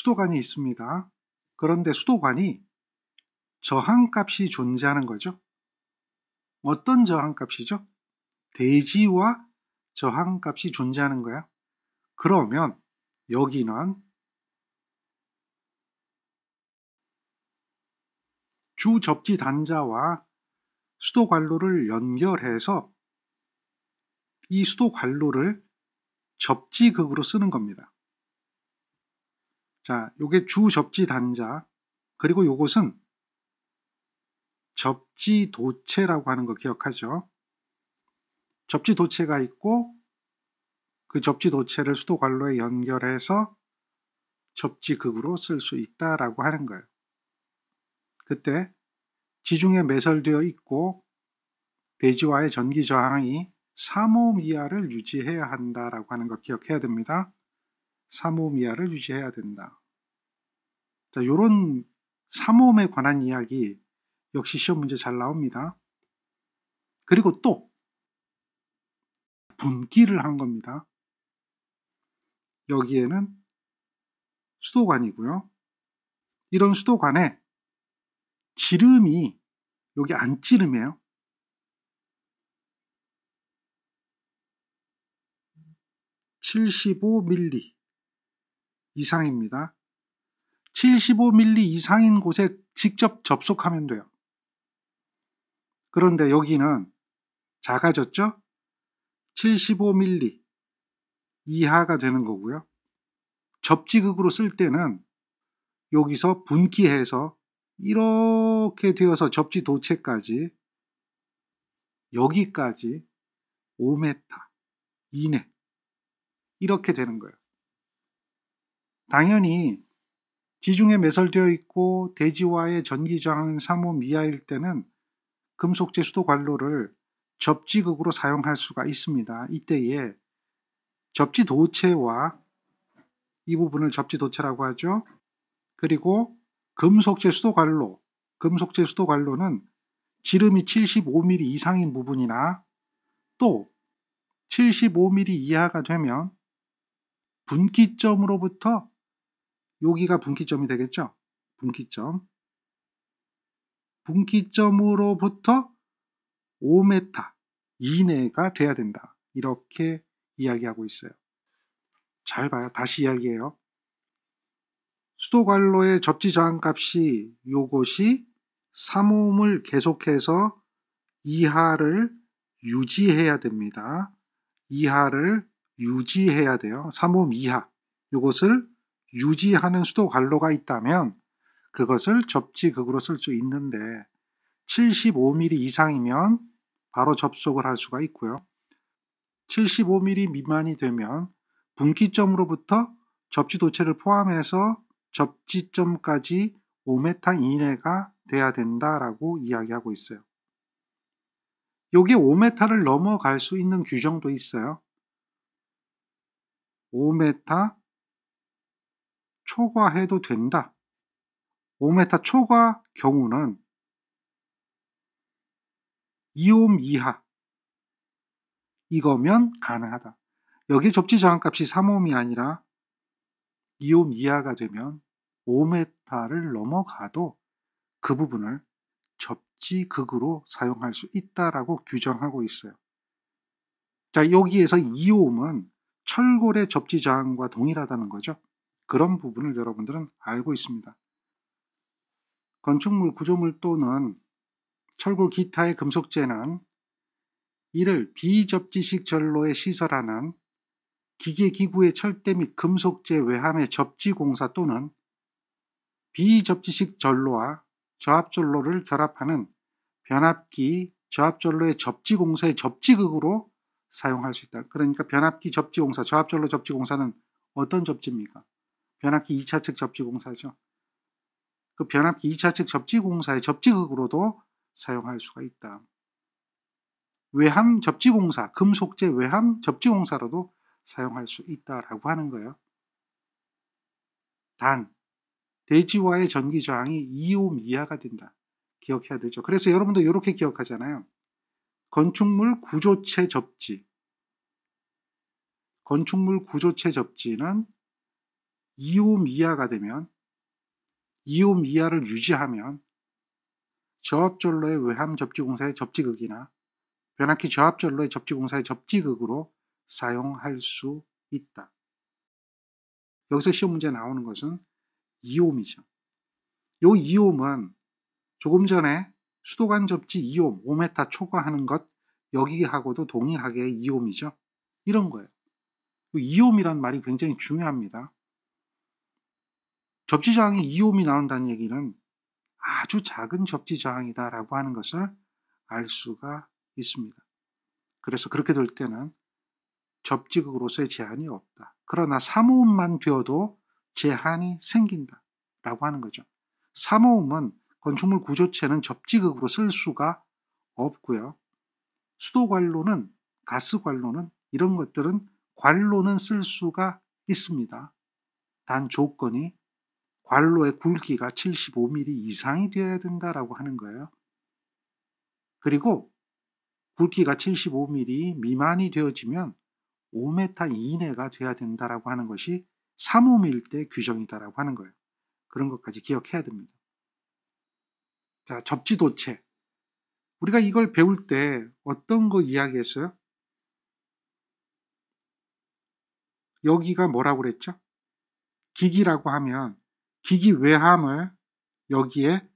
수도관이 있습니다. 그런데 수도관이 저항값이 존재하는 거죠. 어떤 저항값이죠? 대지와 저항값이 존재하는 거야. 그러면 여기는 주접지 단자와 수도 관로를 연결해서 이 수도 관로를 접지극으로 쓰는 겁니다. 자, 요게 주접지 단자, 그리고 요것은 접지도체라고 하는 거 기억하죠? 접지도체가 있고 그 접지도체를 수도 관로에 연결해서 접지극으로 쓸 수 있다라고 하는 거예요. 그때 지중해 매설되어 있고 대지와의 전기 저항이 3옴 이하를 유지해야 한다라고 하는 거 기억해야 됩니다. 3옴 이하를 유지해야 된다. 자, 요런 3옴에 관한 이야기 역시 시험 문제 잘 나옵니다. 그리고 또 분기를 한 겁니다. 여기에는 수도관이고요. 이런 수도관에 지름이 여기 안지름이에요. 75mm 이상입니다. 75mm 이상인 곳에 직접 접속하면 돼요. 그런데 여기는 작아졌죠? 75mm 이하가 되는 거고요. 접지극으로 쓸 때는 여기서 분기해서 이렇게 되어서 접지도체까지 여기까지 5m 이내 이렇게 되는 거예요. 당연히 지중해 매설되어 있고 대지와의 전기 저항은 3옴 이하일 때는 금속재 수도 관로를 접지극으로 사용할 수가 있습니다. 이때에 접지도체와 이 부분을 접지도체라고 하죠. 그리고 금속재 수도 관로는 지름이 75mm 이상인 부분이나 또 75mm 이하가 되면 분기점으로부터 여기가 분기점이 되겠죠. 분기점으로부터 5m 이내가 돼야 된다. 이렇게 이야기하고 있어요. 잘 봐요. 다시 이야기해요. 수도관로의 접지 저항값이 요것이 3옴을 계속해서 이하를 유지해야 됩니다. 이하를 유지해야 돼요. 3옴 이하. 요것을 유지하는 수도관로가 있다면 그것을 접지극으로 쓸 수 있는데 75mm 이상이면 바로 접속을 할 수가 있고요. 75mm 미만이 되면 분기점으로부터 접지도체를 포함해서 접지점까지 5m 이내가 돼야 된다라고 이야기하고 있어요. 여기 5m를 넘어갈 수 있는 규정도 있어요. 5m 초과해도 된다. 5m 초과 경우는 2옴 이하 이거면 가능하다. 여기 접지 저항값이 3옴이 아니라 2옴 이하가 되면 5m를 넘어가도 그 부분을 접지극으로 사용할 수 있다라고 규정하고 있어요. 자, 여기에서 2옴은 철골의 접지 저항과 동일하다는 거죠. 그런 부분을 여러분들은 알고 있습니다. 건축물, 구조물 또는 철골 기타의 금속재는 이를 비접지식 전로에 시설하는 기계기구의 철대 및 금속재 외함의 접지공사 또는 비접지식 전로와 저압전로를 결합하는 변압기 저압전로의 접지공사의 접지극으로 사용할 수 있다. 그러니까 변압기 접지공사, 저압전로 접지공사는 어떤 접지입니까? 변압기 2차측 접지공사죠. 그 변압기 2차측 접지공사의 접지극으로도 사용할 수가 있다. 외함 접지공사, 금속재 외함 접지공사로도 사용할 수 있다라고 하는 거예요. 단, 대지와의 전기 저항이 2옴 이하가 된다. 기억해야 되죠. 그래서 여러분도 이렇게 기억하잖아요. 건축물 구조체 접지. 건축물 구조체 접지는 2옴 이하가 되면 2옴 이하를 유지하면 저압전로의 외함 접지공사의 접지극이나 변압기 저압전로의 접지공사의 접지극으로 사용할 수 있다. 여기서 시험 문제 나오는 것은 2옴이죠. 요 2옴은 조금 전에 수도관 접지 2옴, 5m 초과하는 것 여기하고도 동일하게 2옴이죠. 이런 거예요. 2옴이란 말이 굉장히 중요합니다. 접지 저항이 2옴이 나온다는 얘기는 아주 작은 접지 저항이다라고 하는 것을 알 수가 있습니다. 그래서 그렇게 될 때는 접지극으로서의 제한이 없다. 그러나 3옴만 되어도 제한이 생긴다라고 하는 거죠. 3옴은 건축물 구조체는 접지극으로 쓸 수가 없고요. 수도관로는, 가스관로는 이런 것들은 관로는 쓸 수가 있습니다. 단 조건이 관로의 굵기가 75mm 이상이 되어야 된다라고 하는 거예요. 그리고 굵기가 75mm 미만이 되어지면 5m 이내가 돼야 된다라고 하는 것이 3옴일 때 규정이다라고 하는 거예요. 그런 것까지 기억해야 됩니다. 자, 접지도체. 우리가 이걸 배울 때 어떤 거 이야기했어요? 여기가 뭐라고 그랬죠? 기기라고 하면 기기 외함을 여기에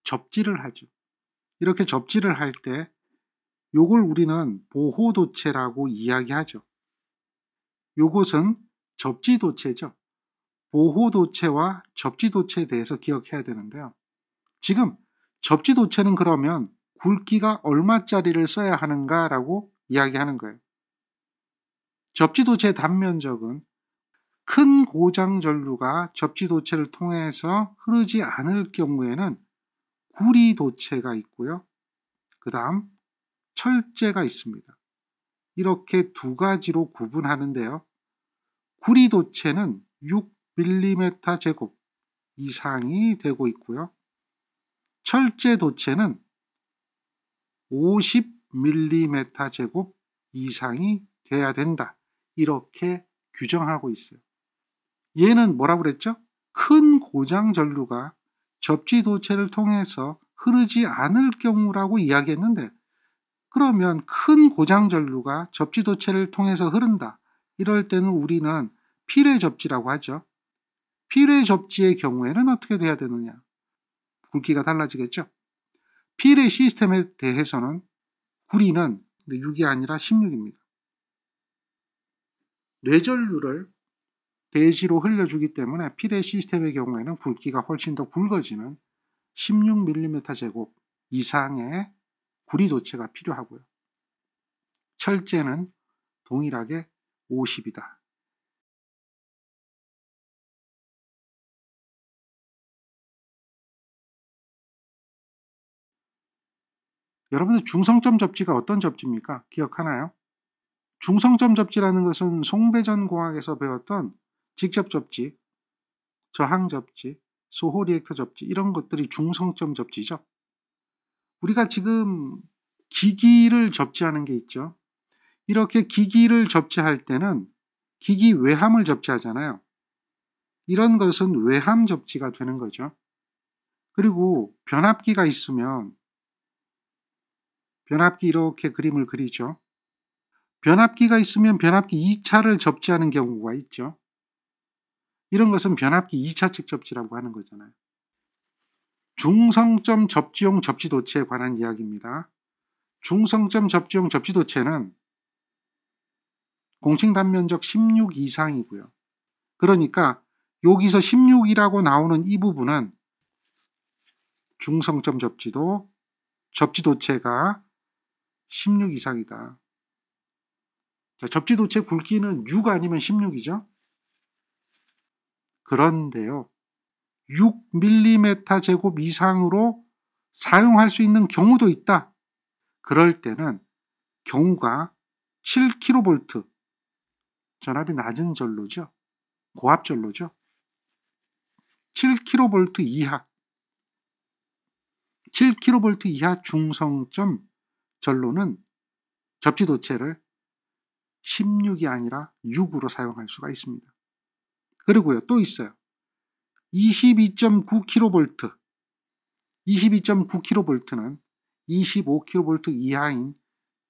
접지를 하죠. 이렇게 접지를 할 때 요걸 우리는 보호도체라고 이야기하죠. 요것은 접지도체죠. 보호도체와 접지도체에 대해서 기억해야 되는데요. 지금 접지도체는 그러면 굵기가 얼마짜리를 써야 하는가라고 이야기하는 거예요. 접지도체의 단면적은 큰 고장전류가 접지도체를 통해서 흐르지 않을 경우에는 구리도체가 있고요. 그 다음 철제가 있습니다. 이렇게 두 가지로 구분하는데요. 구리도체는 6mm 제곱 이상이 되고 있고요. 철제도체는 50mm 제곱 이상이 돼야 된다. 이렇게 규정하고 있어요. 얘는 뭐라고 그랬죠? 큰 고장 전류가 접지도체를 통해서 흐르지 않을 경우라고 이야기했는데, 그러면 큰 고장 전류가 접지도체를 통해서 흐른다. 이럴 때는 우리는 필의 접지라고 하죠. 필의 접지의 경우에는 어떻게 돼야 되느냐? 굵기가 달라지겠죠. 필의 시스템에 대해서는 구리는 6이 아니라 16입니다. 뇌전류를 대지로 흘려주기 때문에 필의 시스템의 경우에는 굵기가 훨씬 더 굵어지는 16mm 제곱 이상의 구리도체가 필요하고요. 철제는 동일하게 50이다. 여러분들 중성점 접지가 어떤 접지입니까? 기억하나요? 중성점 접지라는 것은 송배전 공학에서 배웠던 직접 접지, 저항 접지, 소호 리액터 접지 이런 것들이 중성점 접지죠. 우리가 지금 기기를 접지하는 게 있죠. 이렇게 기기를 접지할 때는 기기 외함을 접지하잖아요. 이런 것은 외함 접지가 되는 거죠. 그리고 변압기가 있으면 변압기 이렇게 그림을 그리죠. 변압기가 있으면 변압기 2차를 접지하는 경우가 있죠. 이런 것은 변압기 2차측 접지라고 하는 거잖아요. 중성점 접지용 접지도체에 관한 이야기입니다. 중성점 접지용 접지도체는 공칭 단면적 16 이상이고요. 그러니까 여기서 16이라고 나오는 이 부분은 중성점 접지도 접지도체가 16 이상이다. 자, 접지도체 굵기는 6 아니면 16이죠. 그런데요. 6mm 제곱 이상으로 사용할 수 있는 경우도 있다. 그럴 때는 경우가 7kV, 전압이 낮은 전로죠. 고압 전로죠. 7kV 이하, 7kV 이하 중성점 전로는 접지도체를 16이 아니라 6으로 사용할 수가 있습니다. 그리고요, 또 있어요. 22.9kV. 22.9kV는 25kV 이하인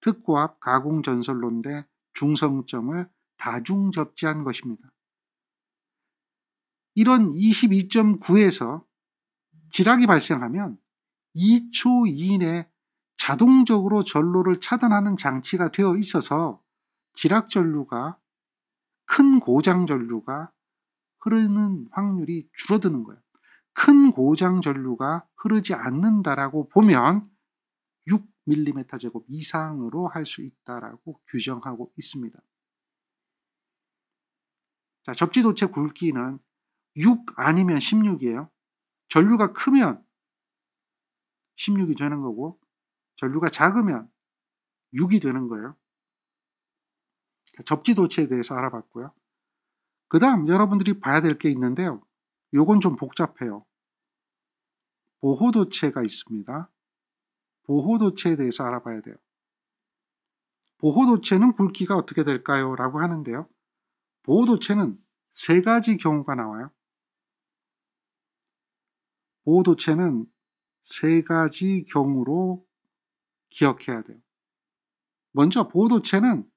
특고압 가공전선로인데 중성점을 다중 접지한 것입니다. 이런 22.9에서 지락이 발생하면 2초 이내에 자동적으로 전로를 차단하는 장치가 되어 있어서 지락 전류가, 큰 고장 전류가 흐르는 확률이 줄어드는 거예요. 큰 고장 전류가 흐르지 않는다라고 보면 6mm 이상으로 할 수 있다라고 규정하고 있습니다. 자, 접지도체 굵기는 6 아니면 16이에요. 전류가 크면 16이 되는 거고 전류가 작으면 6이 되는 거예요. 접지도체에 대해서 알아봤고요. 그 다음 여러분들이 봐야 될 게 있는데요. 요건 좀 복잡해요. 보호도체가 있습니다. 보호도체에 대해서 알아봐야 돼요. 보호도체는 굵기가 어떻게 될까요? 라고 하는데요. 보호도체는 세 가지 경우가 나와요. 보호도체는 세 가지 경우로 기억해야 돼요. 먼저 보호도체는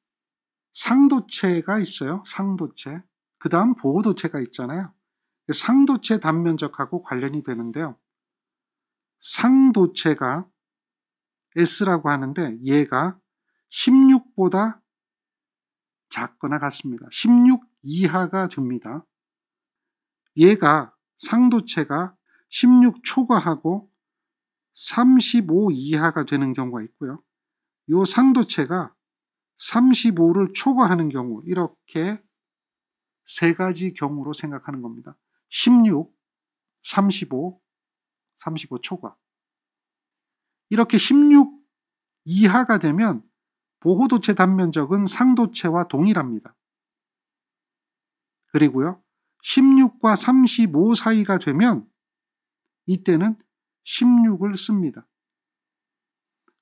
상도체가 있어요. 상도체. 그 다음 보호도체가 있잖아요. 상도체 단면적하고 관련이 되는데요. 상도체가 S라고 하는데 얘가 16보다 작거나 같습니다. 16 이하가 됩니다. 얘가 상도체가 16 초과하고 35 이하가 되는 경우가 있고요. 이 상도체가 35를 초과하는 경우, 이렇게 세 가지 경우로 생각하는 겁니다. 16, 35, 35 초과. 이렇게 16 이하가 되면 보호도체 단면적은 상도체와 동일합니다. 그리고요, 16과 35 사이가 되면 이때는 16을 씁니다.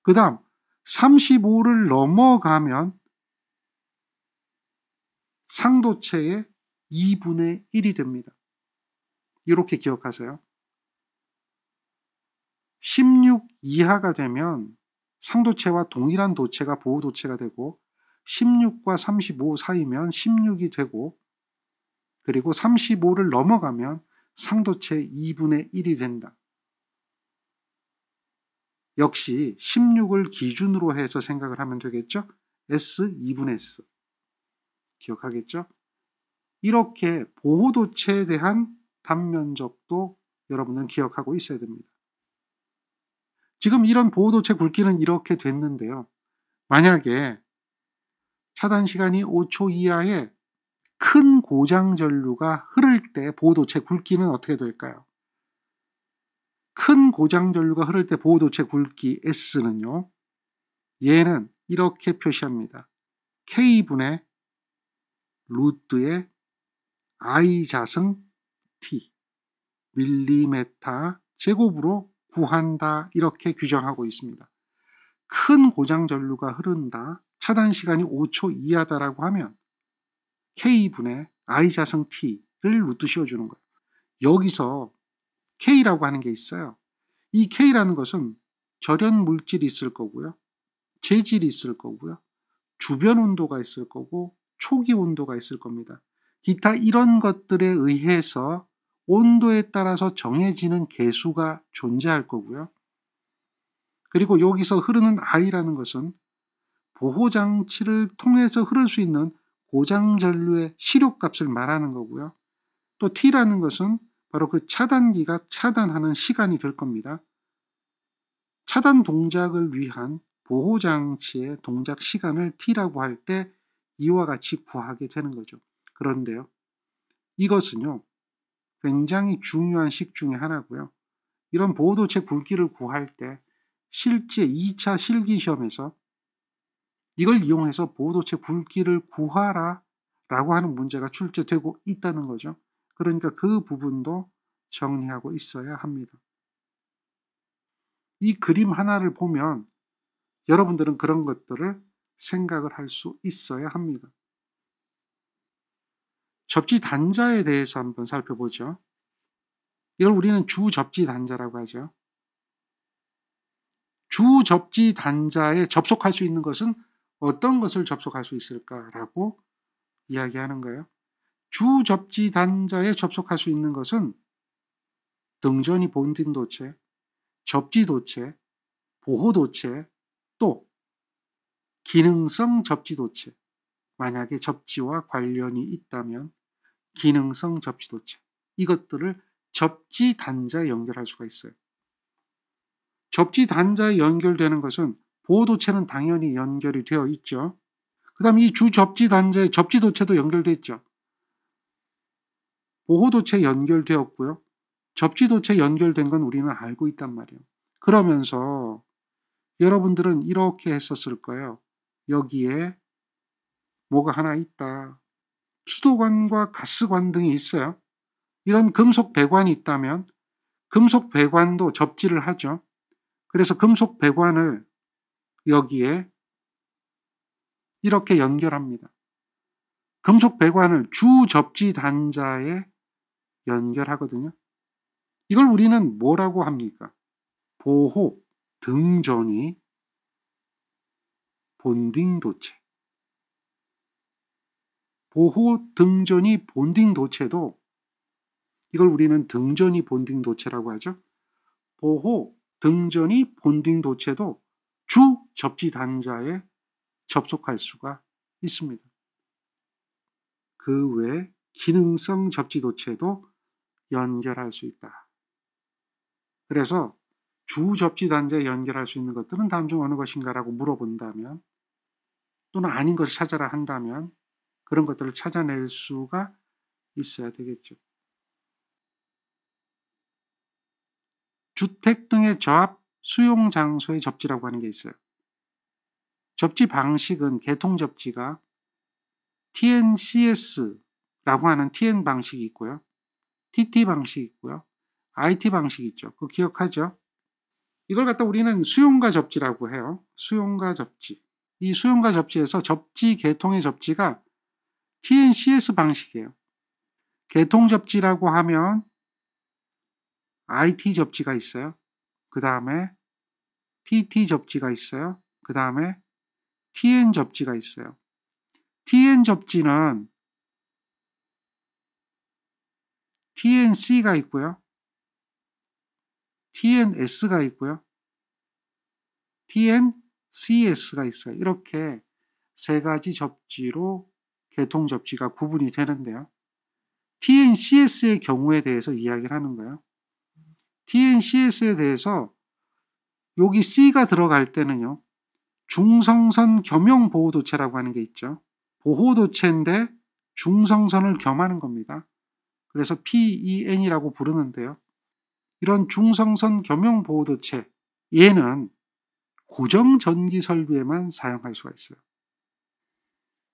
그 다음 35를 넘어가면 상도체의 2분의 1이 됩니다. 이렇게 기억하세요. 16 이하가 되면 상도체와 동일한 도체가 보호도체가 되고 16과 35 사이면 16이 되고 그리고 35를 넘어가면 상도체 2분의 1이 된다. 역시 16을 기준으로 해서 생각을 하면 되겠죠? S 2분의 S. 기억하겠죠? 이렇게 보호도체에 대한 단면적도 여러분은 기억하고 있어야 됩니다. 지금 이런 보호도체 굵기는 이렇게 됐는데요. 만약에 차단 시간이 5초 이하의 큰 고장 전류가 흐를 때 보호도체 굵기는 어떻게 될까요? 큰 고장 전류가 흐를 때 보호도체 굵기 S는요. 얘는 이렇게 표시합니다. K분의 루트의 I 자승 T 밀리메타 제곱으로 구한다, 이렇게 규정하고 있습니다. 큰 고장 전류가 흐른다, 차단 시간이 5초 이하다라고 하면 K분의 I 자승 T를 루트 씌워주는 거예요. 여기서 K라고 하는 게 있어요. 이 K라는 것은 절연 물질이 있을 거고요. 재질이 있을 거고요. 주변 온도가 있을 거고 초기 온도가 있을 겁니다. 기타 이런 것들에 의해서 온도에 따라서 정해지는 계수가 존재할 거고요. 그리고 여기서 흐르는 I라는 것은 보호장치를 통해서 흐를 수 있는 고장전류의 시료값을 말하는 거고요. 또 T라는 것은 바로 그 차단기가 차단하는 시간이 될 겁니다. 차단 동작을 위한 보호장치의 동작 시간을 T라고 할 때 이와 같이 구하게 되는 거죠. 그런데요, 이것은요 굉장히 중요한 식 중에 하나고요. 이런 보호도체 굵기를 구할 때 실제 2차 실기시험에서 이걸 이용해서 보호도체 굵기를 구하라 라고 하는 문제가 출제되고 있다는 거죠. 그러니까 그 부분도 정리하고 있어야 합니다. 이 그림 하나를 보면 여러분들은 그런 것들을 생각을 할 수 있어야 합니다. 접지 단자에 대해서 한번 살펴보죠. 이걸 우리는 주 접지 단자라고 하죠. 주 접지 단자에 접속할 수 있는 것은 어떤 것을 접속할 수 있을까라고 이야기하는 거예요. 주 접지 단자에 접속할 수 있는 것은 등전이 본딩 도체, 접지 도체, 보호 도체, 또 기능성 접지 도체. 만약에 접지와 관련이 있다면 기능성 접지 도체. 이것들을 접지 단자에 연결할 수가 있어요. 접지 단자에 연결되는 것은 보호 도체는 당연히 연결이 되어 있죠. 그 다음 이 주 접지 단자에 접지 도체도 연결되어 있죠. 보호 도체 연결되었고요. 접지 도체 연결된 건 우리는 알고 있단 말이에요. 그러면서 여러분들은 이렇게 했었을 거예요. 여기에 뭐가 하나 있다. 수도관과 가스관 등이 있어요. 이런 금속 배관이 있다면 금속 배관도 접지를 하죠. 그래서 금속 배관을 여기에 이렇게 연결합니다. 금속 배관을 주 접지 단자에 연결하거든요. 이걸 우리는 뭐라고 합니까? 보호 등전이 본딩 도체. 보호 등전이 본딩 도체도 이걸 우리는 등전이 본딩 도체라고 하죠. 보호 등전이 본딩 도체도 주 접지 단자에 접속할 수가 있습니다. 그 외 기능성 접지 도체도 연결할 수 있다. 그래서 주 접지 단자에 연결할 수 있는 것들은 다음 중 어느 것인가라고 물어본다면 또는 아닌 것을 찾아라 한다면 그런 것들을 찾아낼 수가 있어야 되겠죠. 주택 등의 저압 수용 장소의 접지라고 하는 게 있어요. 접지 방식은 개통 접지가 TNCS라고 하는 TN 방식이 있고요. TT 방식이 있고요. IT 방식이 있죠. 그거 기억하죠? 이걸 갖다 우리는 수용과 접지라고 해요. 수용과 접지. 이 수용과 접지에서 접지 개통의 접지가 TNCS 방식이에요. 개통 접지라고 하면 IT 접지가 있어요. 그 다음에 TT 접지가 있어요. 그 다음에 TN 접지가 있어요. TN 접지는 TNC가 있고요. TNS가 있고요. TNCS가 있어요. 이렇게 세 가지 접지로 개통 접지가 구분이 되는데요. TNCS의 경우에 대해서 이야기를 하는 거예요. TNCS에 대해서 여기 C가 들어갈 때는요. 중성선 겸용 보호도체라고 하는 게 있죠. 보호도체인데 중성선을 겸하는 겁니다. 그래서 PEN이라고 부르는데요. 이런 중성선 겸용 보호도체, 얘는 고정 전기 설비에만 사용할 수가 있어요.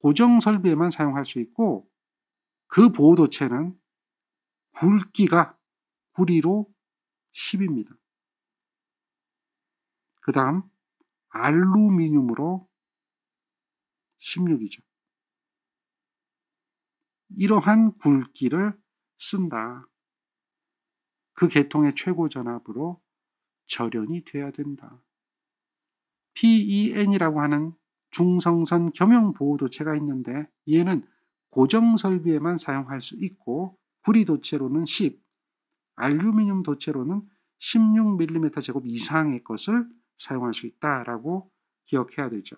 고정 설비에만 사용할 수 있고 그 보호도체는 굵기가 9리로 10입니다. 그 다음 알루미늄으로 16이죠. 이러한 굵기를 쓴다. 그 계통의 최고 전압으로 절연이 돼야 된다. PEN이라고 하는 중성선 겸용 보호도체가 있는데 얘는 고정 설비에만 사용할 수 있고 구리 도체로는 10, 알루미늄 도체로는 16mm 제곱 이상의 것을 사용할 수 있다라고 기억해야 되죠.